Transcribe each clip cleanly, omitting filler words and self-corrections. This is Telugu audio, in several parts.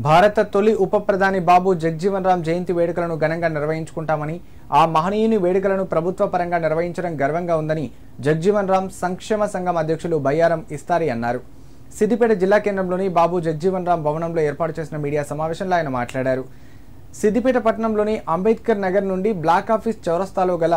భారత తొలి ఉప ప్రధాని బాబు జగ్జీవన్ రామ్ జయంతి వేడుకలను ఘనంగా నిర్వహించుకుంటామని, ఆ మహనీయుని వేడుకలను ప్రభుత్వ పరంగా నిర్వహించడం గర్వంగా ఉందని జగ్జీవన్ రామ్ సంక్షేమ సంఘం అధ్యక్షులు బయ్యారం ఇస్తారి అన్నారు. సిద్దిపేట జిల్లా కేంద్రంలోని బాబు జగ్జీవన్ రామ్ భవనంలో ఏర్పాటు చేసిన మీడియా సమావేశంలో ఆయన మాట్లాడారు. సిద్దిపేట పట్టణంలోని అంబేద్కర్ నగర్ నుండి బ్లాక్ ఆఫీస్ చౌరస్తాలో గల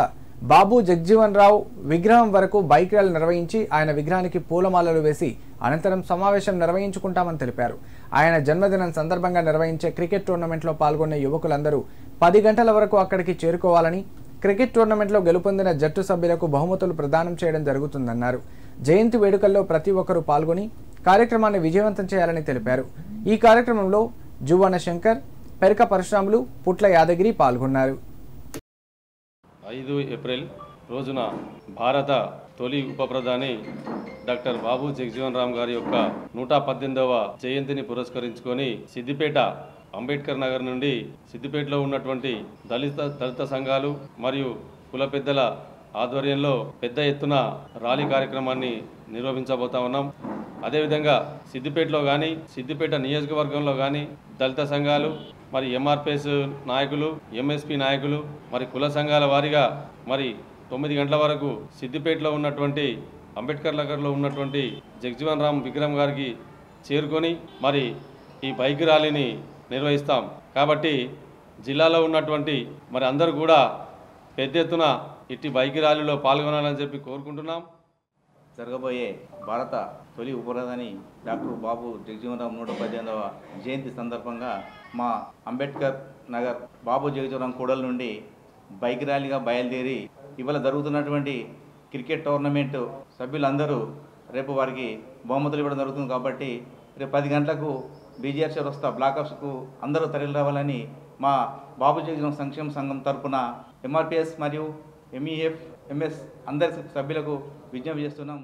బాబు జగ్జీవన్ రావు విగ్రహం వరకు బైక్ ర్యాలీ నిర్వహించి ఆయన విగ్రహానికి పూలమాలలు వేసి అనంతరం సమావేశం నిర్వహించుకుంటామని తెలిపారు. ఆయన జన్మదినం సందర్భంగా నిర్వహించే క్రికెట్ టోర్నమెంట్లో పాల్గొన్న యువకులందరూ 10 గంటల వరకు అక్కడికి చేరుకోవాలని, క్రికెట్ టోర్నమెంట్లో గెలుపొందిన జట్టు సభ్యులకు బహుమతులు ప్రదానం చేయడం జరుగుతుందన్నారు. జయంతి వేడుకల్లో ప్రతి ఒక్కరూ పాల్గొని కార్యక్రమాన్ని విజయవంతం చేయాలని తెలిపారు. ఈ కార్యక్రమంలో జువ్వన శంకర్, పెరక పరశురాములు, పుట్ల యాదగిరి పాల్గొన్నారు. 5 ఏప్రిల్ రోజున భారత తొలి ఉప ప్రధాని డాక్టర్ బాబు జగ్జీవన్ రామ్ గారి యొక్క 118వ జయంతిని పురస్కరించుకొని సిద్దిపేట అంబేద్కర్ నగర్ నుండి సిద్దిపేటలో ఉన్నటువంటి దళిత సంఘాలు మరియు కుల పెద్దల ఆధ్వర్యంలో పెద్ద ఎత్తున ర్యాలీ కార్యక్రమాన్ని నిర్వహించబోతా ఉన్నాం. అదేవిధంగా సిద్దిపేటలో కానీ, సిద్దిపేట నియోజకవర్గంలో కానీ దళిత సంఘాలు, మరి ఎంఆర్పిఎస్ నాయకులు, ఎంఎస్పి నాయకులు, మరి కుల సంఘాల వారిగా మరి 9 గంటల వరకు సిద్దిపేటలో ఉన్నటువంటి అంబేద్కర్ నగర్లో ఉన్నటువంటి జగ్జీవన్ రామ్ విగ్రహం గారికి చేరుకొని మరి ఈ బైక్ ర్యాలీని నిర్వహిస్తాం. కాబట్టి జిల్లాలో ఉన్నటువంటి మరి అందరూ కూడా పెద్ద ఎత్తున ఇట్టి బైక్ ర్యాలీలో పాల్గొనాలని చెప్పి కోరుకుంటున్నాం. జరగబోయే భారత తొలి ఉప ప్రధాని డాక్టర్ బాబు జగ్జీవన్ రామ్ 118వ జయంతి సందర్భంగా మా అంబేద్కర్ నగర్ బాబు జగ్జీవన్ రామ్ కూడల నుండి బైక్ ర్యాలీగా బయలుదేరి ఇవాళ జరుగుతున్నటువంటి క్రికెట్ టోర్నమెంట్ సభ్యులందరూ రేపు వారికి బహుమతులు ఇవ్వడం జరుగుతుంది. కాబట్టి రేపు 10 గంటలకు బీజీఆర్ చౌరస్తా బ్లాక్ ఆఫీస్కు అందరూ తరలి రావాలని మా బాబు జగ్జీవన్ సంక్షేమ సంఘం తరఫున ఎంఆర్పిఎస్ మరియు ఎంఈఎఫ్, ఎంఎస్ అందరి సభ్యులకు విజ్ఞప్తి చేస్తున్నాం.